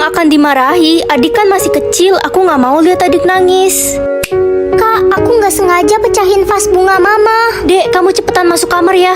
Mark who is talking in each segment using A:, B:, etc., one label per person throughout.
A: memang akan dimarahi. Adik kan masih kecil, aku nggak mau lihat adik nangis.
B: Kak, aku nggak sengaja pecahin vas bunga mama.
A: Dek, kamu cepetan masuk kamar ya.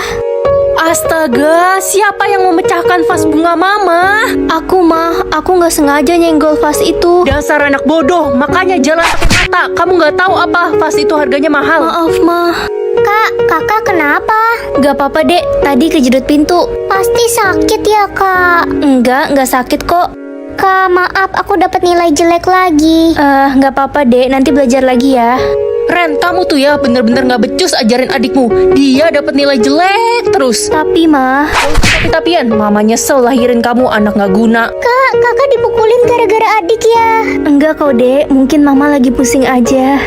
A: Astaga, siapa yang memecahkan vas bunga mama? Aku mah, aku nggak sengaja nyenggol vas itu. Dasar anak bodoh, makanya jalan pakai mata. Kamu nggak tahu apa vas itu harganya mahal. Maaf mah.
B: Kak, kakak kenapa?
A: Gak apa-apa dek, tadi kejedot pintu.
B: Pasti sakit ya kak?
A: Enggak sakit kok.
B: Kak, maaf aku dapat nilai jelek lagi.
A: Nggak apa-apa dek, nanti belajar lagi ya. Ren, kamu tuh ya bener-bener nggak becus ajarin adikmu. Dia dapat nilai jelek terus. Tapi mah, tapi-tapian, mama nyesel lahirin kamu anak nggak guna.
B: Kak, kakak dipukulin gara-gara adik ya?
A: Enggak kok dek, mungkin mama lagi pusing aja.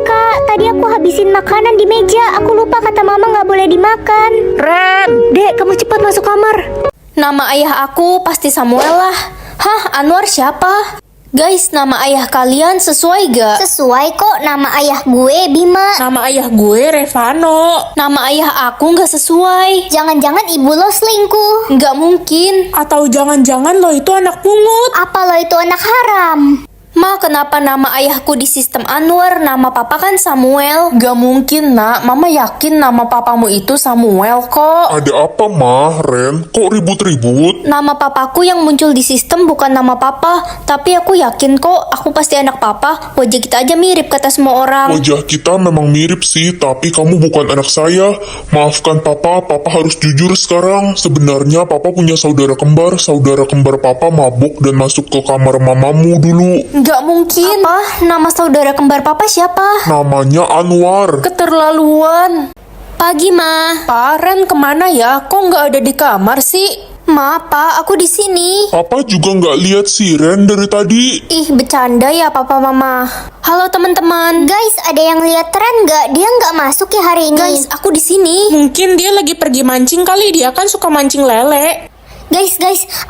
B: Kak, tadi aku habisin makanan di meja. Aku lupa kata mama nggak boleh dimakan.
A: Ren, dek kamu cepat masuk kamar. Nama ayah aku pasti Samuel lah. Hah, Anwar siapa? Guys, nama ayah kalian sesuai gak?
B: Sesuai kok, nama ayah gue Bima.
C: Nama ayah gue Revano.
A: Nama ayah aku gak sesuai.
B: Jangan-jangan ibu lo selingkuh.
A: Gak mungkin.
C: Atau jangan-jangan lo itu anak pungut.
B: Apa lo itu anak haram?
A: Ma, kenapa nama ayahku di sistem Anwar, nama papa kan Samuel? Gak mungkin nak, mama yakin nama papamu itu Samuel kok.
D: Ada apa mah, Ren? Kok ribut-ribut?
A: Nama papaku yang muncul di sistem bukan nama papa. Tapi aku yakin kok, aku pasti anak papa. Wajah kita aja mirip kata semua orang.
D: Wajah kita memang mirip sih, tapi kamu bukan anak saya. Maafkan papa harus jujur sekarang. Sebenarnya papa punya saudara kembar papa mabuk dan masuk ke kamar mamamu dulu.
A: Gak mungkin. Apa? Nama saudara kembar papa siapa?
D: Namanya Anwar.
A: Keterlaluan. Pagi, Ma. Pak, Ren kemana ya? Kok nggak ada di kamar sih? Ma, Pak, aku di sini.
D: Papa juga nggak lihat si Ren dari tadi.
A: Ih, bercanda ya Papa Mama. Halo teman-teman.
B: Guys, ada yang lihat Ren nggak? Dia nggak masuk ya hari ini.
A: Guys, aku di sini.
C: Mungkin dia lagi pergi mancing kali, dia kan suka mancing lele.
B: Guys,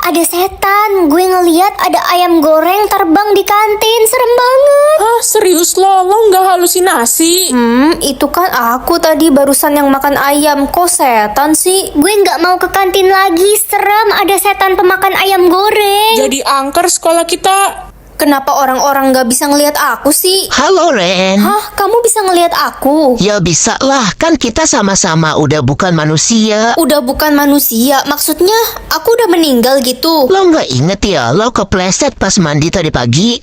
B: ada setan. Gue ngeliat ada ayam goreng terbang di kantin. Serem banget.
C: Hah, serius lo nggak halusinasi?
A: Itu kan aku tadi barusan yang makan ayam. Kok setan sih?
B: Gue nggak mau ke kantin lagi. Serem, ada setan pemakan ayam goreng.
C: Jadi angker sekolah kita.
A: Kenapa orang-orang gak bisa ngelihat aku sih?
E: Halo Ren.
A: Hah, kamu bisa ngelihat aku?
E: Ya bisa lah, kan kita sama-sama udah bukan manusia.
A: Udah bukan manusia, maksudnya aku udah meninggal gitu.
E: Lo nggak inget ya, lo kepleset pas mandi tadi pagi?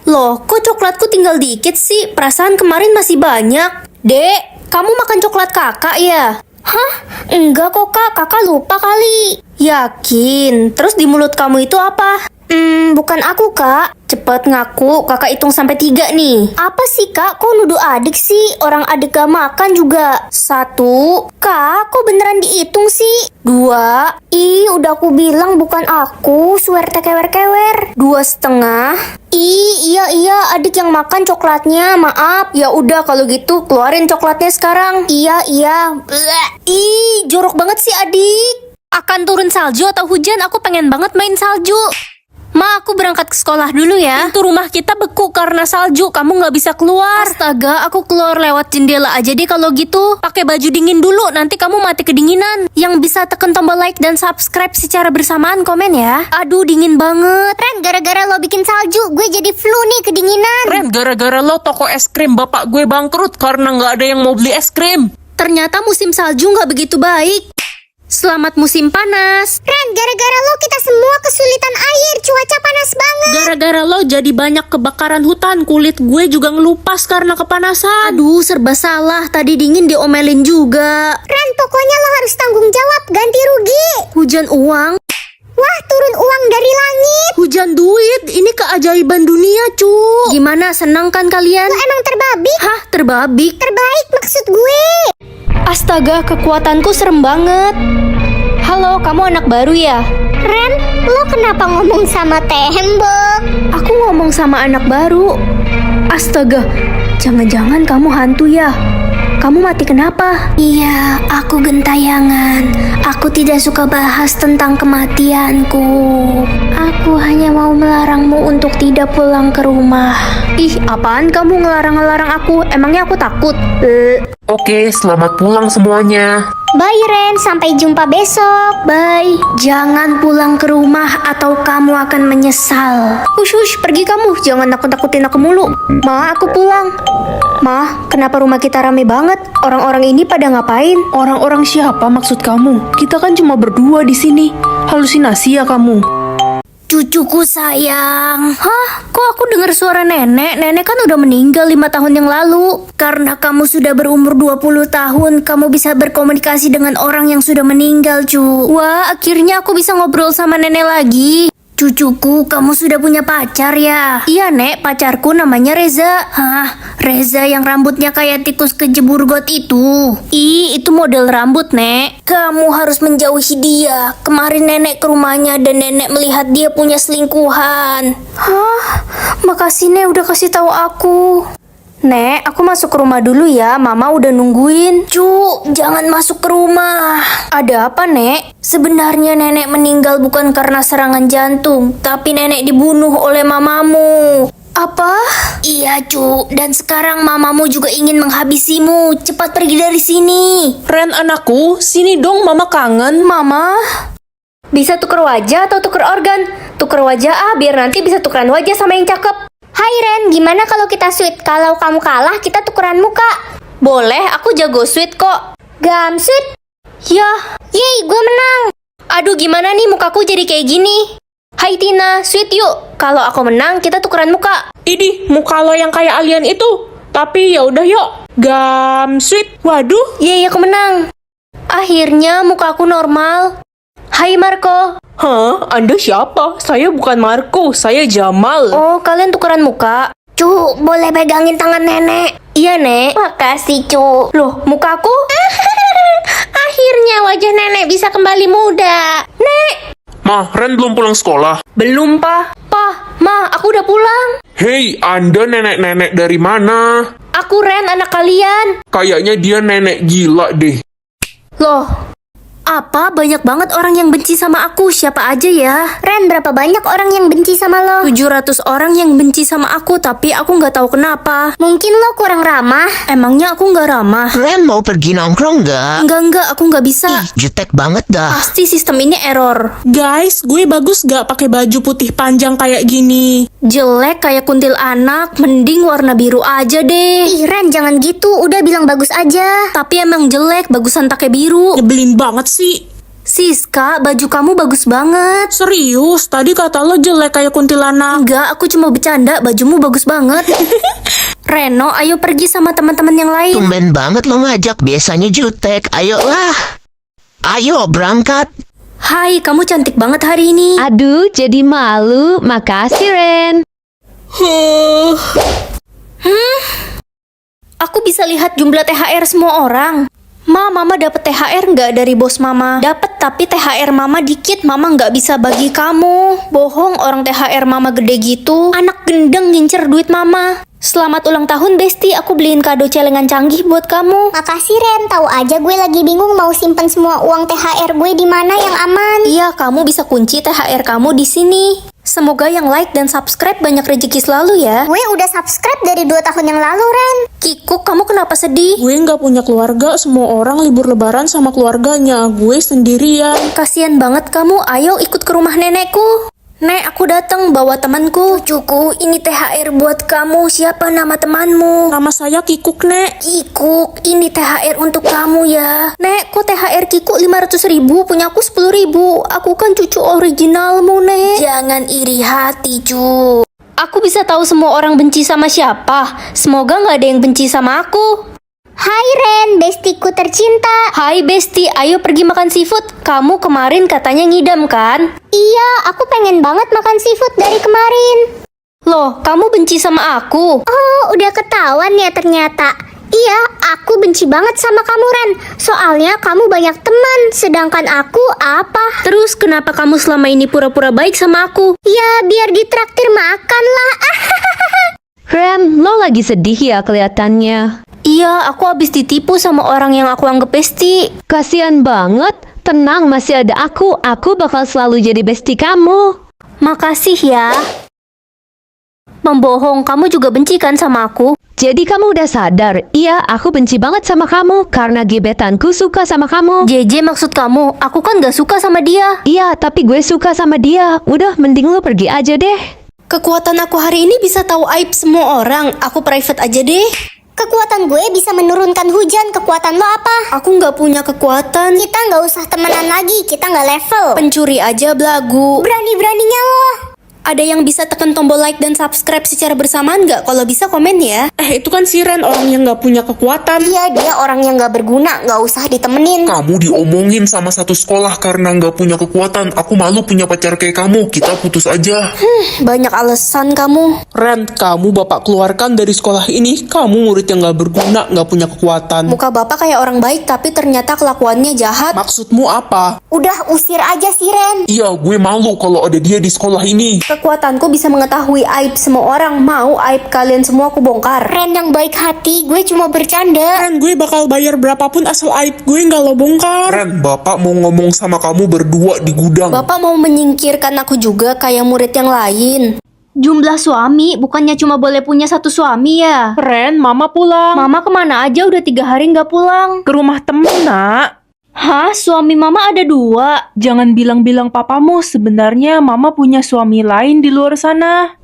A: Loh, kok coklatku tinggal dikit sih? Perasaan kemarin masih banyak. Dek, kamu makan coklat kakak ya?
B: Hah? Enggak kok kak, kakak lupa kali.
A: Yakin? Terus di mulut kamu itu apa?
B: Bukan aku kak.
A: Cepet ngaku, kakak hitung sampai 3 nih.
B: Apa sih kak? Kok nuduh adik sih? Orang adik gak makan juga.
A: 1,
B: Kak, kok beneran dihitung sih?
A: 2,
B: Ih, udah aku bilang bukan aku. Swear kewer-kewer.
A: 2,5.
B: Iya, adik yang makan coklatnya. Maaf.
A: Ya udah kalau gitu keluarin coklatnya sekarang.
B: Iya.
A: Bleh. Ih, jorok banget sih adik. Akan turun salju atau hujan? Aku pengen banget main salju. Ma, aku berangkat ke sekolah dulu ya. Pintu rumah kita beku karena salju. Kamu nggak bisa keluar. Astaga, aku keluar lewat jendela aja deh kalau gitu. Pakai baju dingin dulu, nanti kamu mati kedinginan. Yang bisa tekan tombol like dan subscribe secara bersamaan, komen ya. Aduh, dingin banget.
B: Ren, gara-gara lo bikin salju, gue jadi flu nih, kedinginan.
C: Ren, gara-gara lo toko es krim bapak gue bangkrut karena nggak ada yang mau beli es krim.
A: Ternyata musim salju nggak begitu baik. Selamat musim panas.
B: Ren, gara-gara lo kita semua kesulitan air. Cuaca panas banget.
C: Gara-gara lo jadi banyak kebakaran hutan. Kulit gue juga ngelupas karena kepanasan.
A: Aduh, serba salah. Tadi dingin diomelin juga.
B: Ren, pokoknya lo harus tanggung jawab, ganti rugi.
A: Hujan uang.
B: Wah, turun uang dari langit.
A: Hujan duit. Ini keajaiban dunia, cu. Gimana, senang kan kalian?
B: Lo emang terbabik?
A: Hah, terbabik?
B: Terbaik maksud gue.
A: Astaga, kekuatanku serem banget. Halo, kamu anak baru ya?
B: Ren, lo kenapa ngomong sama tembok?
A: Aku ngomong sama anak baru. Astaga, jangan-jangan kamu hantu ya? Kamu mati kenapa?
B: Iya, aku gentayangan. Aku tidak suka bahas tentang kematianku. Aku hanya mau melarangmu untuk tidak pulang ke rumah.
A: Ih, apaan kamu ngelarang-ngelarang aku? Emangnya aku takut?
F: Oke, selamat pulang semuanya.
B: Bye Ren, sampai jumpa besok.
A: Bye. Jangan pulang ke rumah atau kamu akan menyesal. Hush, pergi kamu. Jangan nakut-nakutin aku mulu. Ma, aku pulang. Ma, kenapa rumah kita rame banget? Orang-orang ini pada ngapain?
C: Orang-orang siapa maksud kamu? Kita kan cuma berdua di sini. Halusinasi ya kamu?
A: Cucuku sayang. Hah? Kok aku dengar suara nenek? Nenek kan udah meninggal 5 tahun yang lalu. Karena kamu sudah berumur 20 tahun, kamu bisa berkomunikasi dengan orang yang sudah meninggal, cu. Wah, akhirnya aku bisa ngobrol sama nenek lagi. Cucuku, kamu sudah punya pacar ya? Iya, Nek, pacarku namanya Reza. Hah, Reza yang rambutnya kayak tikus kejebur got itu? Ih, itu model rambut, Nek. Kamu harus menjauhi dia. Kemarin nenek ke rumahnya dan nenek melihat dia punya selingkuhan. Hah, makasih Nek udah kasih tahu aku. Nek, aku masuk ke rumah dulu ya. Mama udah nungguin. Cu, jangan masuk ke rumah. Ada apa, Nek? Sebenarnya nenek meninggal bukan karena serangan jantung, tapi nenek dibunuh oleh mamamu. Apa? Iya, cu. Dan sekarang mamamu juga ingin menghabisimu. Cepat pergi dari sini.
C: Ren anakku, sini dong mama kangen.
A: Mama? Bisa tuker wajah atau tuker organ? Tuker wajah biar nanti bisa tukeran wajah sama yang cakep.
B: Hai Ren, gimana kalau kita sweet? Kalau kamu kalah, kita tukeran muka.
A: Boleh, aku jago sweet kok.
B: Gamsweet?
A: Yah,
B: Yeay, gue menang.
A: aduh gimana nih mukaku jadi kayak gini? Hai Tina, sweet yuk. Kalau aku menang, kita tukeran muka.
C: Idih, muka lo yang kayak alien itu. Tapi ya udah yuk. Gamsweet. Waduh.
A: Yeay, aku menang. Akhirnya mukaku normal. Hai Marco.
C: Hah? Anda siapa? Saya bukan Marco, saya Jamal.
A: Oh, kalian tukeran muka?
B: Cu, boleh pegangin tangan nenek?
A: Iya, Nek.
B: Makasih, Cu.
A: Loh, mukaku?
B: Akhirnya wajah nenek bisa kembali muda.
A: Nek.
D: Ma, Ren belum pulang sekolah.
C: Belum, Pak.
A: Pa, Ma, aku udah pulang.
D: Hei, Anda nenek-nenek dari mana?
A: Aku Ren, anak kalian.
D: Kayaknya dia nenek gila deh.
A: Loh, apa? Banyak banget orang yang benci sama aku. Siapa aja ya?
B: Ren, berapa banyak orang yang benci sama lo?
A: 700 orang yang benci sama aku, tapi aku nggak tahu kenapa.
B: Mungkin lo kurang ramah.
A: Emangnya aku nggak ramah?
E: Ren mau pergi nongkrong nggak?
A: Enggak, aku nggak bisa.
E: Jutek banget dah.
A: Pasti sistem ini error.
C: Guys, gue bagus gak pakai baju putih panjang kayak gini?
A: Jelek kayak kuntilanak, mending warna biru aja deh.
B: Ih, Ren, jangan gitu. Udah bilang bagus aja.
A: Tapi emang jelek, bagusan pakai biru.
C: Nyebelin banget sih.
A: Siska, baju kamu bagus banget.
C: Serius, tadi kata lo jelek kayak kuntilanak.
A: Enggak, aku cuma bercanda, bajumu bagus banget. Reno, ayo pergi sama teman-teman yang lain.
E: Tumben banget lo ngajak, biasanya jutek. Ayolah. Ayo berangkat.
A: Hai, kamu cantik banget hari ini.
G: Aduh, jadi malu. Makasih, Ren.
A: Aku bisa lihat jumlah THR semua orang. Mama dapat THR nggak dari bos Mama? Dapat, tapi THR Mama dikit. Mama nggak bisa bagi kamu. Bohong, orang THR Mama gede gitu. Anak gendeng ngincer duit Mama. Selamat ulang tahun, Besti. Aku beliin kado celengan canggih buat kamu.
B: Makasih, Ren. Tahu aja gue lagi bingung mau simpen semua uang THR gue di mana yang aman.
A: Iya, kamu bisa kunci THR kamu di sini. Semoga yang like dan subscribe banyak rezeki selalu ya.
B: Gue udah subscribe dari 2 tahun yang lalu, Ren.
A: Kikuk, kamu kenapa sedih?
C: Gue nggak punya keluarga, semua orang libur lebaran sama keluarganya. Gue sendirian.
A: Kasian banget kamu. Ayo ikut ke rumah nenekku. Nek, aku datang bawa temanku. Cucu, ini THR buat kamu. Siapa nama temanmu?
C: Nama saya Kikuk, Nek.
A: Kikuk, ini THR untuk kamu ya. Nek, kok THR Kikuk 500.000, punya aku 10.000. Aku kan cucu originalmu, Nek. Jangan iri hati, cu. Aku bisa tahu semua orang benci sama siapa. Semoga nggak ada yang benci sama aku.
B: Hai, Ren. Bestiku tercinta.
A: Hai Besti, ayo pergi makan seafood. Kamu kemarin katanya ngidam kan?
B: Iya, aku pengen banget makan seafood dari kemarin.
A: Loh, kamu benci sama aku?
B: Oh, udah ketahuan ya ternyata. Iya, aku benci banget sama kamu, Ren. Soalnya kamu banyak teman, sedangkan aku apa?
A: Terus kenapa kamu selama ini pura-pura baik sama aku?
B: Ya, biar ditraktir makan lah.
G: Ren, lo lagi sedih ya kelihatannya.
A: Iya, aku habis ditipu sama orang yang aku anggap besti.
G: Kasian banget. tenang, masih ada aku. Aku bakal selalu jadi bestie kamu.
A: Makasih ya. Membohong, kamu juga benci kan sama aku?
G: Jadi kamu udah sadar? Iya, aku benci banget sama kamu karena gebetanku suka sama kamu.
A: JJ maksud kamu, aku kan gak suka sama dia.
G: Iya, tapi gue suka sama dia. Udah, mending lu pergi aja deh.
A: Kekuatan aku hari ini bisa tahu aib semua orang. Aku private aja deh.
B: Kekuatan gue bisa menurunkan hujan. Kekuatan lo apa?
A: Aku nggak punya kekuatan.
B: Kita nggak usah temenan lagi. Kita nggak level.
A: Pencuri aja belagu.
B: Berani-beraninya lo.
A: Ada yang bisa tekan tombol like dan subscribe secara bersamaan nggak? Kalau bisa komen ya.
C: Itu kan si Ren, orang yang nggak punya kekuatan.
B: Iya, dia orang yang nggak berguna. Nggak usah ditemenin.
D: Kamu diomongin sama satu sekolah karena nggak punya kekuatan. Aku malu punya pacar kayak kamu. Kita putus aja.
A: Banyak alasan kamu.
C: Ren, kamu bapak keluarkan dari sekolah ini. Kamu murid yang nggak berguna, nggak punya kekuatan.
A: Muka bapak kayak orang baik tapi ternyata kelakuannya jahat.
C: Maksudmu apa?
B: Udah, usir aja si Ren.
D: Iya, gue malu kalau ada dia di sekolah ini.
A: Kekuatanku bisa mengetahui aib semua orang. Mau aib kalian semua aku bongkar.
B: Ren yang baik hati. Gue cuma bercanda.
C: Ren, gue bakal bayar berapapun asal aib gue nggak lo bongkar.
D: Ren, bapak mau ngomong sama kamu berdua di gudang.
A: Bapak mau menyingkirkan aku juga kayak murid yang lain. Jumlah suami bukannya cuma boleh punya satu suami ya?
C: Ren, mama pulang.
A: Mama kemana aja udah 3 hari nggak pulang?
C: Ke rumah temen, nak.
A: Hah? Suami mama ada 2?
C: Jangan bilang-bilang papamu, sebenarnya mama punya suami lain di luar sana.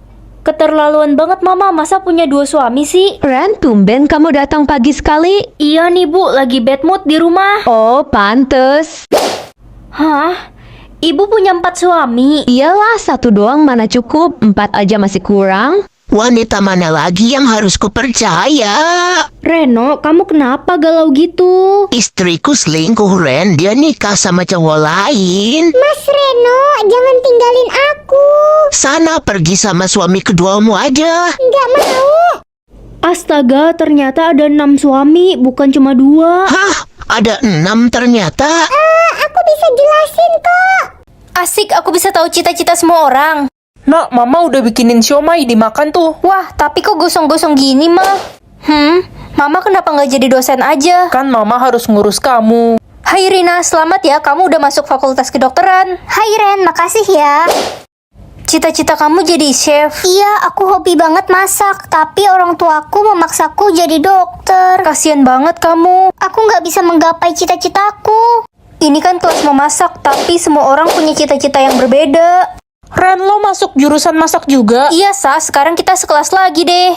A: Keterlaluan banget mama, masa punya 2 suami sih?
G: Ren, tumben kamu datang pagi sekali.
A: Iya nih bu, lagi bad mood di rumah.
G: Oh, pantes.
A: Hah? Ibu punya 4 suami?
G: Iyalah, 1 doang mana cukup, 4 aja masih kurang.
E: Wanita mana lagi yang harus kupercaya?
A: Reno, kamu kenapa galau gitu?
E: Istriku selingkuh, Ren. Dia nikah sama cowok lain.
B: Mas Reno, jangan tinggalin aku.
E: Sana pergi sama suami keduamu aja.
B: Nggak mau.
A: Astaga, ternyata ada 6 suami, bukan cuma 2.
E: Hah? Ada 6 ternyata?
B: Aku bisa jelasin kok.
A: Asik, aku bisa tahu cita-cita semua orang.
C: Nak, mama udah bikinin siomay dimakan tuh.
A: Wah, tapi kok gosong-gosong gini mah? Mama kenapa nggak jadi dosen aja?
C: Kan mama harus ngurus kamu.
A: Hai Rina, selamat ya, kamu udah masuk fakultas kedokteran.
B: Hai Ren, makasih ya.
A: Cita-cita kamu jadi chef.
B: Iya, aku hobi banget masak. Tapi orang tuaku memaksaku jadi dokter.
A: Kasian banget kamu.
B: Aku nggak bisa menggapai cita-citaku.
A: Ini kan kelas memasak, tapi semua orang punya cita-cita yang berbeda.
C: Ren, lo masuk jurusan masak juga?
A: Iya, Sa, sekarang kita sekelas lagi deh.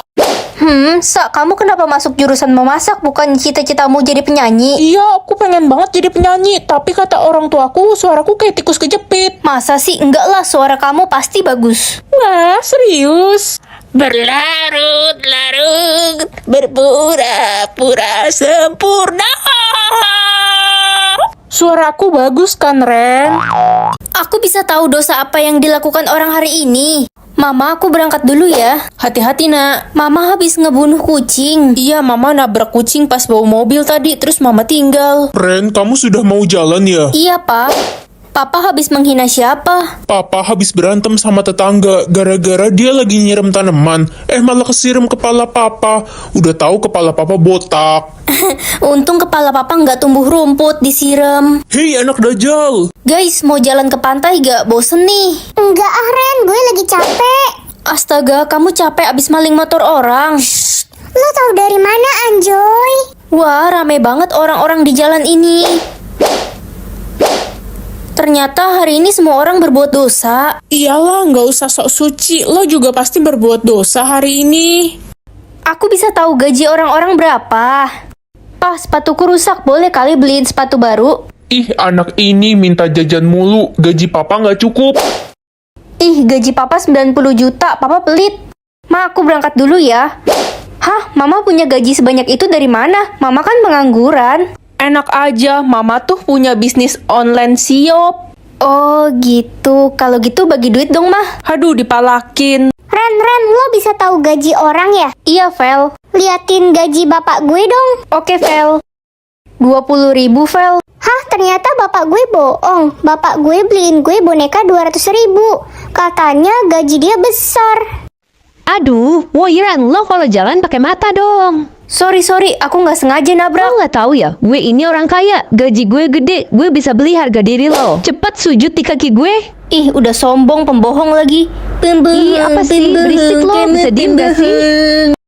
A: Sa, kamu kenapa masuk jurusan memasak, bukan cita-citamu jadi penyanyi?
C: Iya, aku pengen banget jadi penyanyi. Tapi kata orang tuaku, suaraku kayak tikus kejepit.
A: Masa sih? Enggak lah, suara kamu pasti bagus.
C: Wah, serius?
E: Berlarut-larut, berpura-pura sempurna.
C: Suaraku bagus kan, Ren?
A: Aku bisa tahu dosa apa yang dilakukan orang hari ini. Mama, aku berangkat dulu ya. Hati-hati, nak. Mama habis ngebunuh kucing.
C: Iya, mama nabrak kucing pas bawa mobil tadi, terus mama tinggal.
D: Ren, kamu sudah mau jalan ya?
A: Iya, Pak. Papa habis menghina siapa?
D: Papa habis berantem sama tetangga gara-gara dia lagi nyiram tanaman. Malah kesiram kepala papa. Udah tahu kepala papa botak.
A: Untung kepala papa nggak tumbuh rumput, disiram.
D: Hei anak dajal.
A: Guys, mau jalan ke pantai gak? Bosen nih.
B: Enggak ah Ren, gue lagi capek.
A: Astaga, kamu capek abis maling motor orang.
B: Lo tahu dari mana, Anjoy?
A: Wah, rame banget orang-orang di jalan ini. Ternyata hari ini semua orang berbuat dosa.
C: Iyalah, nggak usah sok suci. Lo juga pasti berbuat dosa hari ini.
A: Aku bisa tahu gaji orang-orang berapa. Ah, sepatuku rusak. Boleh kali beliin sepatu baru?
D: Ih, anak ini minta jajan mulu. Gaji papa nggak cukup.
A: Ih, gaji papa 90 juta. Papa pelit. Ma, aku berangkat dulu ya. Hah, mama punya gaji sebanyak itu dari mana? Mama kan pengangguran.
C: Enak aja, mama tuh punya bisnis online siop.
A: Oh, gitu. Kalau gitu bagi duit dong, mah.
C: Aduh, dipalakin.
B: Ren, lo bisa tahu gaji orang ya?
A: Iya, Vel.
B: Liatin gaji bapak gue dong.
A: Oke, Vel. 20.000, Vel.
B: Hah, ternyata bapak gue bohong. Bapak gue beliin gue boneka 200.000. Katanya gaji dia besar.
G: Aduh, woi Ren, lo kalau jalan pakai mata dong.
A: Sorry, aku nggak sengaja nabrak.
G: Lo nggak tahu ya, gue ini orang kaya. Gaji gue gede, gue bisa beli harga diri lo. Cepat sujud di kaki gue.
A: Ih, udah sombong, pembohong lagi.
G: Ih, apa sih? Berisik lo, bisa diem gak sih?